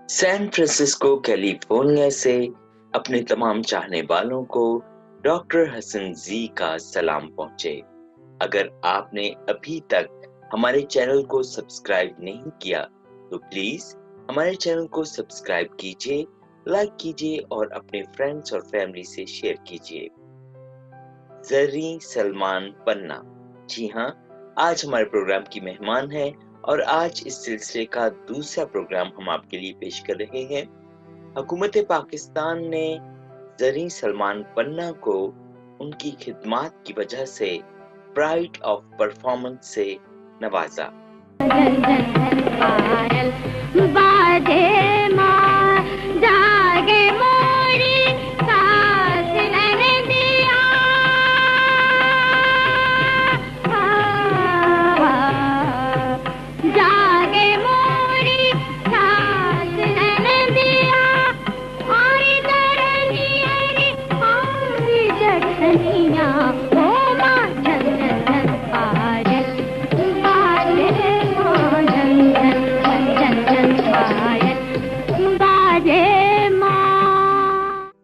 San Francisco California से अपने तमाम चाहने वालों को डॉक्टर हसन जी का सलाम पहुंचे। अगर आपने अभी तक हमारे चैनल को सब्सक्राइब नहीं किया तो प्लीज हमारे चैनल को सब्सक्राइब कीजिए, लाइक कीजिए और अपने फ्रेंड्स और फैमिली से शेयर कीजिए। जरीन सलमान पन्ना, जी हाँ, आज हमारे प्रोग्राम की मेहमान है और आज इस सिलसिले का दूसरा प्रोग्राम हम आपके लिए पेश कर रहे हैं। हुकूमत पाकिस्तान ने जरीन सलमान पन्ना को उनकी खिदमात की वजह से प्राइड ऑफ परफॉर्मेंस से नवाजा।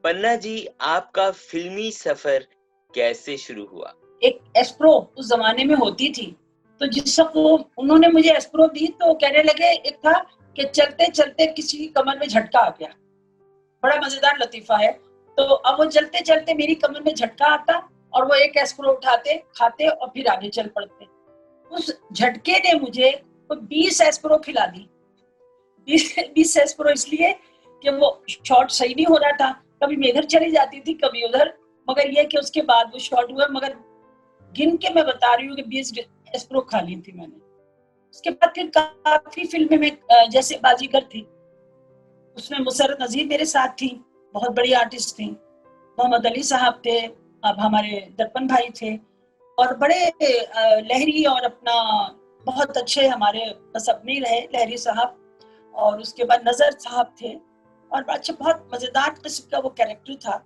पन्ना जी, आपका फिल्मी सफर कैसे शुरू हुआ? एक एस्प्रो उस जमाने में होती थी, तो जिस वक्त उन्होंने मुझे एस्प्रो दी तो कहने लगे, एक था कि चलते चलते किसी की कमर में झटका आ गया। बड़ा मजेदार लतीफा है। तो अब वो चलते चलते मेरी कमर में झटका आता और वो एक एस्प्रो उठाते, खाते और फिर आगे चल पड़ते। उस झटके ने मुझे 20 एस्प्रो खिला दी। 20 एस्प्रो इसलिए कि वो शॉट सही नहीं हो रहा था, कभी मैं इधर चली जाती थी कभी उधर, मगर ये कि उसके बाद वो शॉट हुआ। मगर गिन के मैं बता रही हूँ कि 20 एस्प्रो खा ली थी मैंने। उसके बाद फिर काफी फिल्में में, जैसे बाजीगर थी, उसमें मुसर्रत नजीर मेरे साथ थी, बहुत बड़ी आर्टिस्ट थी। मोहम्मद अली साहब थे, अब हमारे दर्पण भाई थे, और बड़े लहरी और अपना बहुत अच्छे हमारे बस अपने रहे लहरी साहब। और उसके बाद नजर साहब थे, और अच्छा बहुत मजेदार किस्म का वो कैरेक्टर था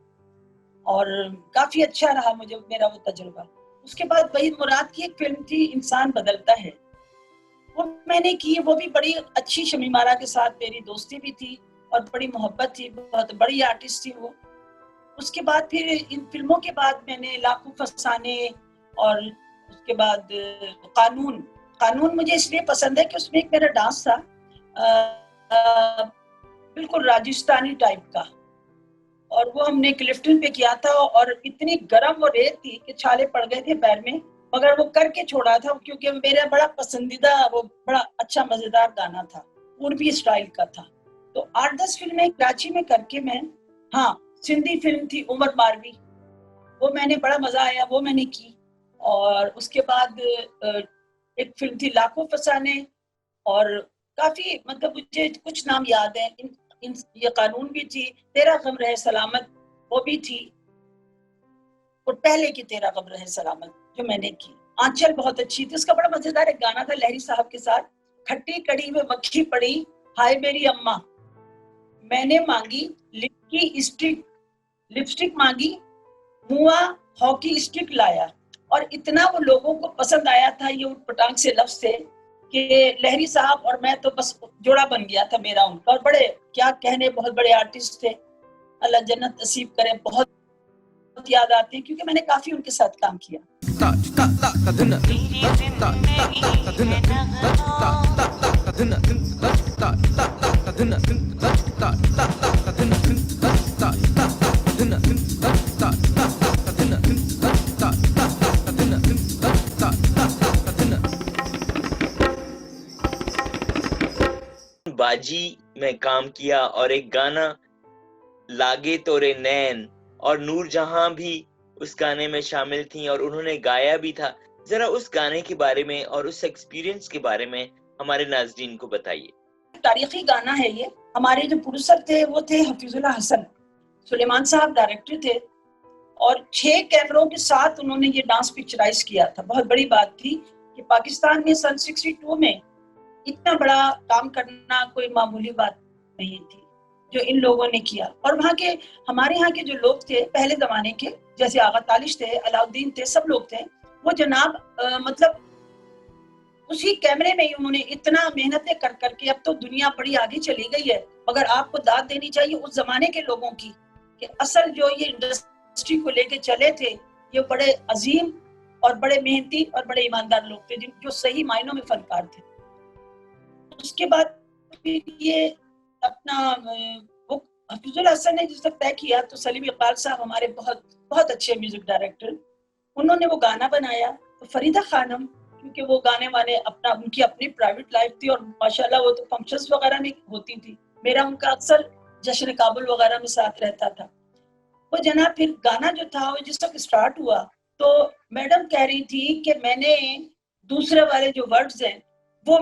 और काफी अच्छा रहा मुझे मेरा वो तजुर्बा। उसके बाद वहीद मुराद की एक फिल्म थी इंसान बदलता है, वो मैंने की। वो भी बड़ी अच्छी, शमीमारा के साथ मेरी दोस्ती भी थी और बड़ी मोहब्बत थी, बहुत बड़ी आर्टिस्ट थी वो। उसके बाद फिर इन फिल्मों के बाद मैंने लाखों फसाने, और उसके बाद कानून मुझे इसलिए पसंद है कि उसमें एक मेरा डांस था, बिल्कुल राजस्थानी टाइप का, और वो हमने क्लिफ्टन पे किया था। और इतनी गर्म वो रेत थी कि छाले पड़ गए थे पैर में, मगर वो करके छोड़ा था क्योंकि मेरा बड़ा पसंदीदा, वो बड़ा अच्छा मजेदार गाना था, पूर्वी स्टाइल का था। तो 8-10 फिल्में कराची में करके मैं, हाँ, सिंधी फिल्म थी उमर मारवी, वो मैंने, बड़ा मजा आया, वो मैंने की। और उसके बाद एक फिल्म थी लाखों फसाने, और काफी, मतलब मुझे कुछ नाम याद है। ये कानून भी थी, तेरा गम रहे सलामत वो भी थी, और पहले की तेरा गम रहे सलामत जो मैंने की। आंचल बहुत अच्छी थी, उसका बड़ा मजेदार एक गाना था लहरी साहब के साथ, खट्टी कड़ी में मक्खी पड़ी हाय मेरी अम्मा, मैंने मांगी लिपस्टिक मांगी, मुआ हॉकी स्टिक लाया। और इतना वो लोगों को पसंद आया था ये उटपटांग से लफ्ज थे कि लहरी साहब और मैं तो बस जोड़ा बन गया था मेरा उनका। और बड़े, क्या कहने, बहुत बड़े आर्टिस्ट थे, अल्लाह जन्नत नसीब करे। बहुत याद आती है क्योंकि मैंने काफी उनके साथ काम किया। बाजी में काम किया और एक गाना लागे तोरे नैन और नूर जहां भी उस गाने में शामिल थी और उन्होंने गाया भी था। जरा उस गाने के बारे में और उस एक्सपीरियंस के बारे में हमारे नाज़रीन को बताइए। तारीखी गाना है ये। हमारे जो प्रोड्यूसर थे वो थे हफीजुल्लाह हसन, सुलेमान साहब डायरेक्टर थे, और 6 कैमरों के साथ उन्होंने ये डांस पिक्चराइज किया था। बहुत बड़ी बात थी कि पाकिस्तान में सन 62 में इतना बड़ा काम करना कोई मामूली बात नहीं थी जो इन लोगों ने किया। और वहाँ के, हमारे यहाँ के जो लोग थे पहले जमाने के, जैसे आगा तालिश थे, अलाउद्दीन थे, सब लोग थे, वो जनाब मतलब उसी कैमरे में ही उन्होंने इतना मेहनतें कर करके, अब तो दुनिया बड़ी आगे चली गई है, मगर आपको दाद देनी चाहिए उस जमाने के लोगों की कि असल जो ये इंडस्ट्री को लेके चले थे, ये बड़े अजीम और बड़े मेहनती और बड़े ईमानदार लोग थे, जो सही मायनों में फनकार थे। उसके बाद फिर ये अपना वो हफीजुल हसन ने जिस तक तय किया, तो सलीम इकबाल साहब हमारे बहुत बहुत अच्छे म्यूजिक डायरेक्टर, उन्होंने वो गाना बनाया। तो फरीदा खानम, क्योंकि वो गाने वाले अपना, उनकी अपनी प्राइवेट लाइफ थी और माशाल्लाह वो तो फंक्शंस वगैरह में होती थी, मेरा उनका अक्सर जश्न काबुल वगैरह में साथ रहता था। वो जनाब फिर गाना जो था वो जिस तक स्टार्ट हुआ, तो मैडम कह रही थी कि मैंने दूसरे वाले जो वर्ड्स हैं वो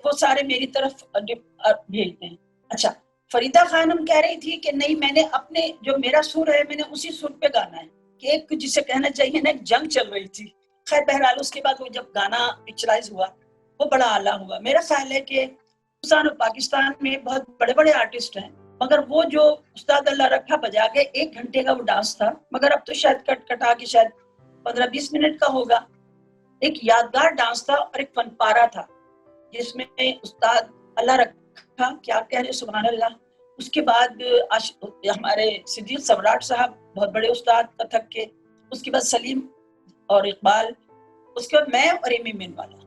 वो सारे मेरी तरफ भेज दें। अच्छा, फरीदा खानम कह रही थी कि नहीं, मैंने अपने जो मेरा सुर है मैंने उसी सुर पे गाना है, कि एक जिसे कहना चाहिए ना, एक जंग चल रही थी। खैर बहरहाल उसके बाद वो जब गाना पिक्चराइज हुआ वो बड़ा आला हुआ। मेरा ख्याल है कि हिंदुस्तान और पाकिस्तान में बहुत बड़े बड़े आर्टिस्ट हैं, मगर वो जो उस्ताद अल्लाह रखा बजा के 1 घंटे का वो डांस था, मगर अब तो शायद कट कटा के शायद 15-20 मिनट का होगा। एक यादगार डांस था और एक फनपारा था, जिसमें उस्ताद अल्लाह रखा, क्या कह रहे, सुभान अल्लाह। उसके बाद हमारे सिद्दीक सम्राट साहब, बहुत बड़े उस्ताद कथक के। उसके बाद सलीम और इकबाल। उसके बाद मैं और एमी मेनवाला।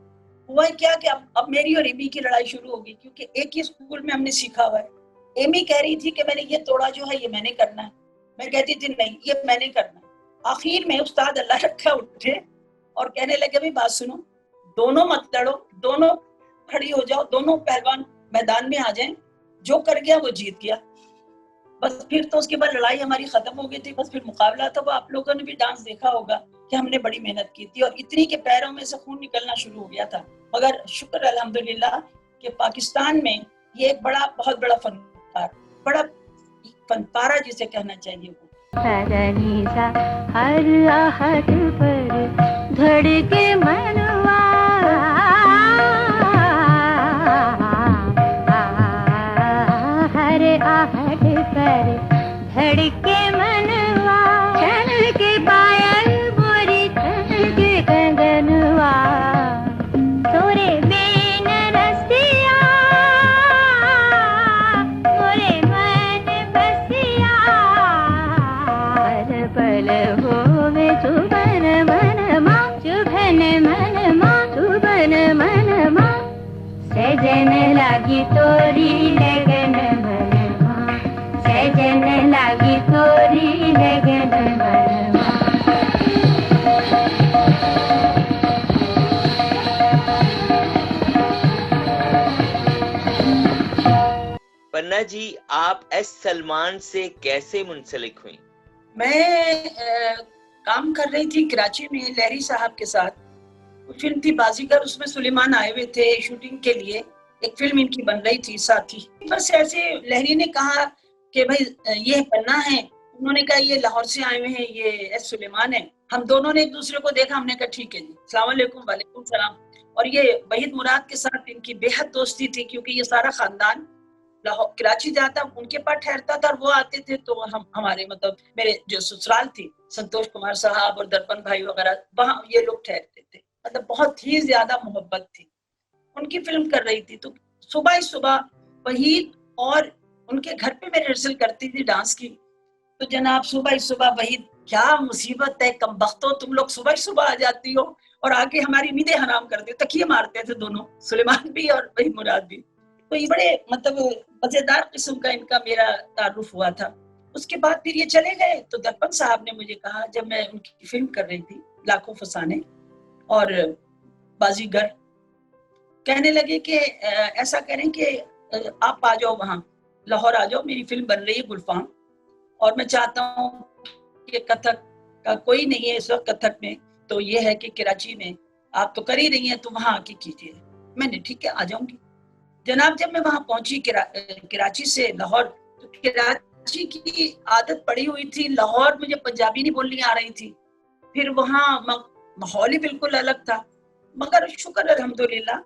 हुआ क्या कि अब मेरी और एमी की लड़ाई शुरू होगी, क्योंकि एक ही स्कूल में हमने सीखा हुआ है। एमी कह रही थी कि मैंने ये तोड़ा जो है ये मैंने करना है, मैं कहती थी नहीं ये मैंने करना है। आखिर में उस्ताद अल्लाह रखा उठे और कहने लगे, भाई बात सुनो, दोनों मत लड़ो, दोनों खड़ी हो जाओ, दोनों पहलवान मैदान में आ जाएं, जो कर गया वो जीत गया। बस फिर तो उसके बाद लड़ाई हमारी खत्म हो गई थी। बस फिर मुकाबला था। वो आप लोगों ने भी डांस देखा होगा कि हमने बड़ी मेहनत की थी और इतनी के पैरों में से खून निकलना शुरू हो गया था। मगर शुक्र अल्हम्दुलिल्लाह कि पाकिस्तान में ये एक बहुत बड़ा फनपारा जिसे कहना चाहिए वो। हर आहट पर धड़के मनवा, हर आहट पर धड़के मनवा, छन के पायल मोरी छन के कंगनवा, तोरे बिन रसिया मोरे मन बसिया, हर पल होवे चुभन मन मां, चुभन मन मां, चुभन मन मां, सजन लागी तोरी लगन मन मां, सजन लागी तोरी लगन मन मां। पन्ना जी, आप एस सलमान से कैसे मुंसलिक हुई? मैं काम कर रही थी कराची में लहरी साहब के साथ। फिल्म थी बाजीगर, उसमें सुलेमान आए हुए थे शूटिंग के लिए, एक फिल्म इनकी बन रही थी साथ ही। बस ऐसे लहरी ने कहा कि भाई ये पन्ना है, उन्होंने कहा ये लाहौर से आए हुए हैं, ये एस सुलेमान है। हम दोनों ने एक दूसरे को देखा, हमने कहा ठीक है जी, अस्सलाम वालेकुम। वालेकुम सलाम। और ये वहीद मुराद के साथ इनकी बेहद दोस्ती थी, क्योंकि ये सारा खानदान लाहौर कराची जाता, उनके पास ठहरता था और वो आते थे, तो हम हमारे मतलब मेरे जो ससुराल थी, संतोष कुमार साहब और दर्पण भाई वगैरह, वहाँ ये लोग ठहरते थे। मतलब बहुत ही ज्यादा मोहब्बत थी। उनकी फिल्म कर रही थी, तो सुबह ही सुबह वहीद और उनके घर पे मैं रिहर्सल करती थी डांस की। तो जनाब सुबह ही सुबह वहीद, क्या मुसीबत है कमबख्तो, तुम लोग सुबह ही सुबह आ जाती हो और आके हमारी नींदें हराम करते, तकिए मारते थे दोनों, सुलेमान भी और वहीद मुराद भी। तो ये बड़े मतलब मजेदार किस्म का इनका मेरा तारुफ हुआ था। उसके बाद फिर ये चले गए, तो दर्पण साहब ने मुझे कहा, जब मैं उनकी फिल्म कर रही थी लाखों फसाने और बाजीगर, कहने लगे कि ऐसा करें कि आप आ जाओ, वहाँ लाहौर आ जाओ, मेरी फिल्म बन रही है गुलफाम, और मैं चाहता हूँ कि कथक का कोई नहीं है इस वक्त कथक में, तो ये है कि कराची में आप तो कर ही रही हैं, तो वहाँ आके कीजिए। मैंने ठीक है आ जाऊंगी। जनाब जब मैं वहाँ पहुंची कराची से लाहौर, तो कराची की आदत पड़ी हुई थी, लाहौर मुझे पंजाबी नहीं बोलनी आ रही थी, फिर वहाँ माहौल ही बिल्कुल अलग था। मगर शुक्र अल्हम्दुलिल्लाह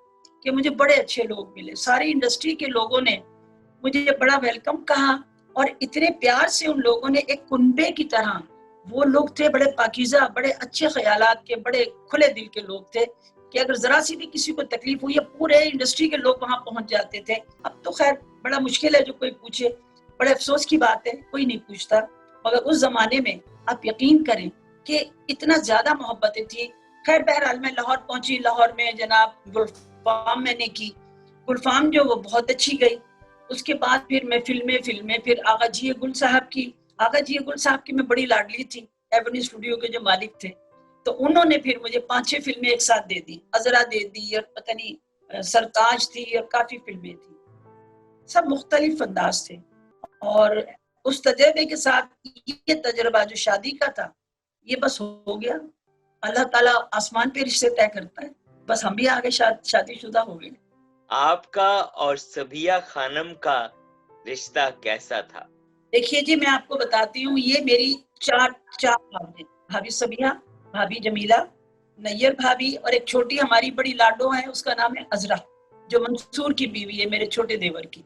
कि मुझे बड़े अच्छे लोग मिले, सारी इंडस्ट्री के लोगों ने मुझे बड़ा वेलकम कहा और इतने प्यार से उन लोगों ने, एक कुनबे की तरह वो लोग थे, बड़े पाकीज़ा, बड़े अच्छे ख्यालात के, बड़े खुले दिल के लोग थे कि अगर जरा सी भी किसी को तकलीफ हुई, पूरे इंडस्ट्री के लोग वहां पहुंच जाते थे। अब तो खैर बड़ा मुश्किल है जो कोई पूछे, बड़े अफसोस की बात है, कोई नहीं पूछता। मगर उस जमाने में आप यकीन करें कि इतना ज्यादा मोहब्बतें थी। खैर बहरहाल मैं लाहौर पहुंची, लाहौर में जनाब गुलफाम मैंने की, गुलफाम जो वो बहुत अच्छी गई। उसके बाद फिर मैं फिल्में फिर आगा जी गुल साहब की, आगा जी गुल साहब की मैं बड़ी लाडली थी, एवेन्यू स्टूडियो के जो मालिक थे। तो उन्होंने फिर मुझे 5-6 फिल्में एक साथ दे दी, अजरा दे दी और पता नहीं सरताज थी और काफी फिल्में थी, सब मुख्तलिफ अंदाज थे। और उस तजर्बे के साथ ये तजर्बा जो शादी का था, ये बस हो गया। अल्लाह ताला आसमान पे रिश्ते तय करता है, बस हम भी आगे शादीशुदा हो गए। आपका और सबिया खानम का रिश्ता कैसा था? देखिए जी, मैं आपको बताती हूँ, ये मेरी चार भाभी, भाभी सबिया, भाभी जमीला, नैयर भाभी और एक छोटी हमारी बड़ी लाडो है, उसका नाम है अजरा, जो मंसूर की बीवी है, मेरे छोटे देवर की।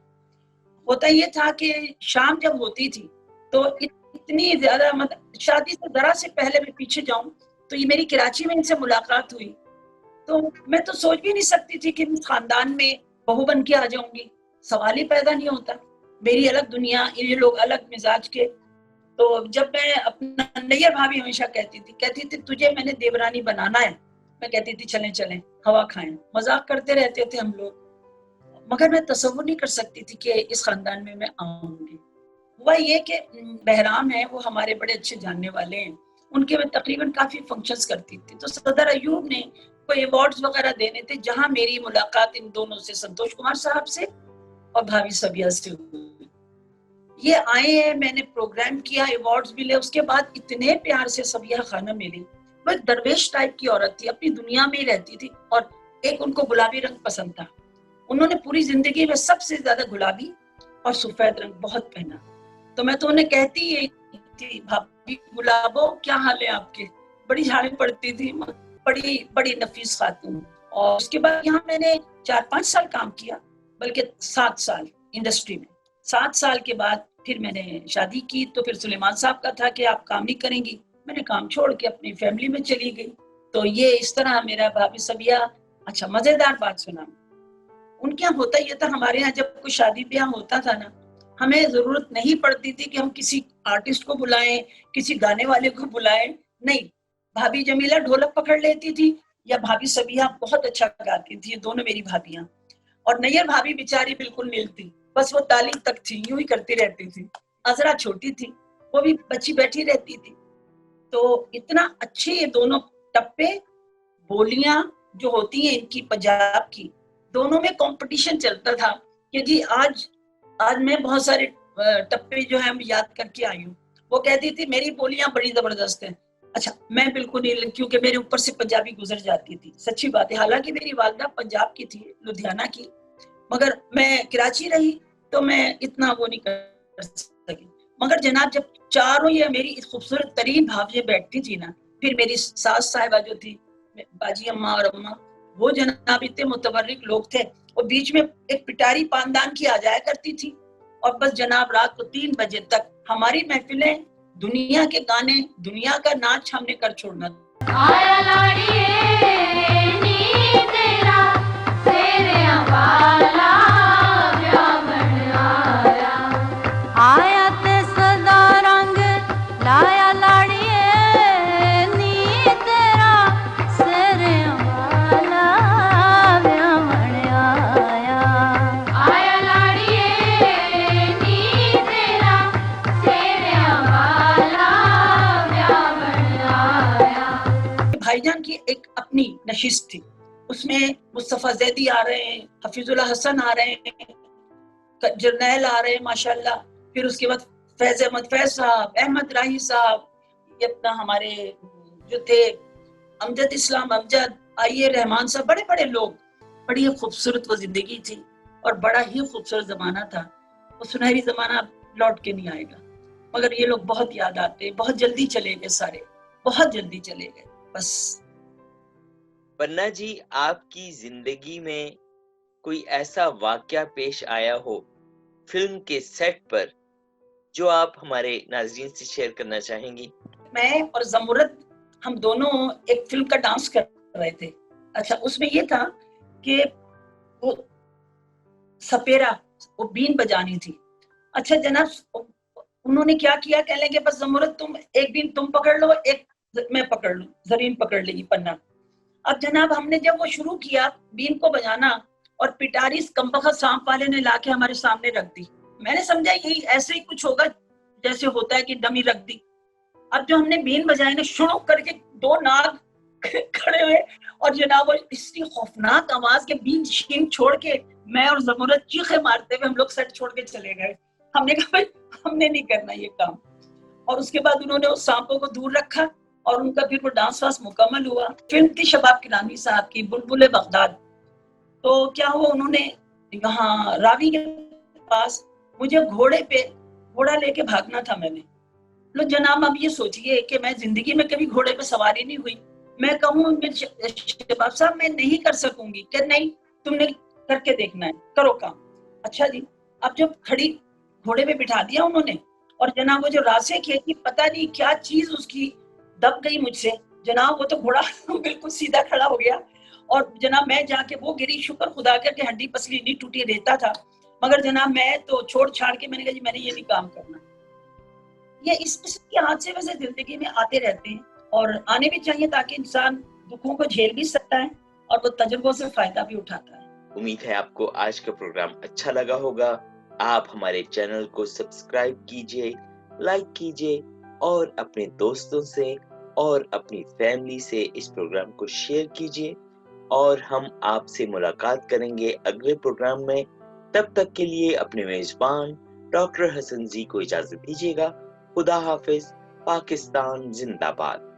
होता ये था कि शाम जब होती थी तो इतनी ज्यादा, मतलब शादी से जरा से पहले मैं पीछे जाऊं तो ये मेरी कराची में इनसे मुलाकात हुई। तो मैं तो सोच भी नहीं सकती थी कि इस खानदान में बहू बन के आ जाऊंगी, सवाल ही पैदा नहीं होता। मेरी अलग दुनिया, ये लोग अलग मिजाज के। तो जब मैं अपना, नैयर भाभी हमेशा कहती थी तुझे मैंने देवरानी बनाना है। मैं कहती थी चलें चलें हवा खाएं, मजाक करते रहते थे हम लोग। मगर मैं तसव्वुर नहीं कर सकती थी कि इस खानदान में मैं आऊंगी। हुआ ये कि बहराम है, वो हमारे बड़े अच्छे जानने वाले हैं, उनके मैं तकरीबन काफी फंक्शंस करती थी। तो सदर अयूब ने कोई अवार्ड्स वगैरह देने थे, जहां मेरी मुलाकात इन दोनों से, संतोष कुमार साहब से और भाभी सबिया से हुई। ये आए हैं, मैंने प्रोग्राम किया, अवार्ड्स भी ले। उसके बाद इतने प्यार से सबिया खानम मिली। वो एक दरवेश टाइप की औरत थी, अपनी दुनिया में ही रहती थी और एक उनको गुलाबी रंग पसंद था। उन्होंने पूरी जिंदगी में सबसे ज्यादा गुलाबी और सफेद रंग बहुत पहना। तो मैं तो उन्हें कहती थी, भाभी गुलाबो क्या हाल है आपके, बड़ी झाड़ी पड़ती थी, बड़ी बड़ी नफीस खातून। और उसके बाद यहाँ मैंने 4-5 साल काम किया, बल्कि 7 साल इंडस्ट्री में। 7 साल के बाद फिर मैंने शादी की। तो फिर सुलेमान साहब का था कि आप काम नहीं करेंगी, मैंने काम छोड़ के अपनी फैमिली में चली गई। तो ये इस तरह मेरा भाभी सबिया। अच्छा, मजेदार बात सुना, उनके यहाँ होता ये था, हमारे यहाँ जब कोई शादी ब्याह होता था ना, हमें जरूरत नहीं पड़ती थी कि हम किसी आर्टिस्ट को बुलाएं, किसी गाने वाले को बुलाएं, नहीं। भाभी जमीला ढोलक पकड़ लेती थी या भाभी सबिया बहुत अच्छा गाती थी, ये दोनों मेरी भाभियां। और नैयर भाभी बेचारी बिल्कुल नील थी, बस वो तालीम तक थी, यूं ही करती रहती थी। अजरा छोटी थी, वो भी बच्ची बैठी रहती थी। तो इतना अच्छे ये दोनों टप्पे, बोलियां जो होती हैं इनकी पंजाब की, दोनों में कंपटीशन चलता था कि जी आज मैं बहुत सारे टप्पे जो है याद करके आई हूँ। वो कहती थी मेरी बोलियां बड़ी जबरदस्त हैं। अच्छा, मैं बिल्कुल नहीं, क्योंकि मेरे ऊपर से पंजाबी गुजर जाती थी, सच्ची बात है। हालांकि मेरी वालदा पंजाब की थी, लुधियाना की, मगर मैं कराची रही तो मैं इतना वो नहीं कर सकी। मगर जनाब जब चारों ये मेरी खूबसूरत तरीन भाभी बैठती थी ना, फिर मेरी सास साहिबा जो थी, बाजी अम्मा और अम्मा, वो जनाब इतने मुतवर्रिक लोग थे। और बीच में एक पिटारी पानदान की आ जाया करती थी, और बस जनाब रात को 3 बजे तक हमारी महफिलें, दुनिया के गाने, दुनिया का नाच हमने कर छोड़ना। आया लाड़िए नी तेरा सेरे वाला ब्यावन आया, आया ते सदा रंग लाया लाड़िए नी तेरा सेरे वाला ब्यावन आया, आया लाड़िए नी तेरा सेरे वाला ब्यावन आया। भाईजान की एक अपनी नशिस्त थी, उसमें मुस्तफा जैदी आ रहे हैं, हफीजुल्लाह हसन आ रहे हैं, जरनैल आ रहे हैं माशाल्लाह। फिर उसके बाद फैज अहमद फैज साहब, अहमद राही साहब, ये अपना हमारे जो थे अमजद इस्लाम अमजद, आइए रहमान साहब, बड़े बड़े लोग। बड़ी खूबसूरत वो जिंदगी थी और बड़ा ही खूबसूरत जमाना था। वो सुनहरी जमाना लौट के नहीं आएगा, मगर ये लोग बहुत याद आते। बहुत जल्दी चले गए सारे, बहुत जल्दी चले गए बस। पन्ना जी, आपकी जिंदगी में कोई ऐसा वाकया पेश आया हो फिल्म के सेट पर जो आप हमारे नाज़रीन से शेयर करना चाहेंगी? मैं और जमुरत, हम दोनों एक फिल्म का डांस कर रहे थे, अच्छा, उसमें ये था कि वो सपेरा, वो बीन बजानी थी। अच्छा जनाब, उन्होंने क्या किया, कह लगे बस जमुरत तुम एक बीन तुम पकड़ लो, एक मैं पकड़ लूं, जरीन पकड़ लेगी पन्ना। अब जनाब हमने जब वो शुरू किया बीन को बजाना, और पिटारी इस कमबख्त सांप वाले ने लाके हमारे सामने रख दी। मैंने समझा यही ऐसे ही कुछ होगा जैसे होता है कि डमी रख दी। अब जो हमने बीन बजाई ना, शुरू करके दो नाग खड़े हुए, और जनाब वो इतनी खौफनाक आवाज के बीन शीन छोड़ के मैं और जमुरत चीखे मारते हुए हम लोग सेट छोड़ के चले गए। हमने कहा भाई हमने नहीं करना ये काम। और उसके बाद उन्होंने उस सांपों को दूर रखा, और उनका फिर वो डांस वांस मुकम्मल हुआ। फिल्म थी शबाब किरानी साहब की, बुलबुल बगदाद। तो क्या हुआ, उन्होंने यहाँ रावी के पास मुझे घोड़ा लेके भागना था मैंने। लो जनाब, अब ये सोचिए कि मैं जिंदगी में कभी घोड़े पे सवारी नहीं हुई। मैं कहूँ शबाब साहब मैं नहीं कर सकूंगी, कि नहीं तुमने करके देखना है, करो काम। अच्छा जी, अब जब खड़ी घोड़े पे बिठा दिया उन्होंने, और जनाब वो जो रास्ते खेती पता नहीं क्या चीज उसकी दब गई मुझसे। जनाब वो तो घोड़ा बिल्कुल सीधा खड़ा हो गया, और जनाब मैं जाके वो गिरी, शुक्र खुदा का कि हड्डी पसली नहीं टूटी, रहता था। मगर जनाब मैं तो छोड़ छाड़ के मैंने कहा जी मैंने ये नहीं काम करना। ये इस किस्म के हादसे वैसे जिंदगी में आते रहते हैं, और आने भी चाहिए, ताकि इंसान दुखों को झेल भी सकता है और वो तजुर्बों से फायदा भी उठाता है। उम्मीद है आपको आज का प्रोग्राम अच्छा लगा होगा। आप हमारे चैनल को सब्सक्राइब कीजिए, लाइक कीजिए, और अपने दोस्तों से और अपनी फैमिली से इस प्रोग्राम को शेयर कीजिए। और हम आपसे मुलाकात करेंगे अगले प्रोग्राम में। तब तक के लिए अपने मेजबान डॉक्टर हसन जी को इजाजत दीजिएगा। खुदा हाफिज। पाकिस्तान जिंदाबाद।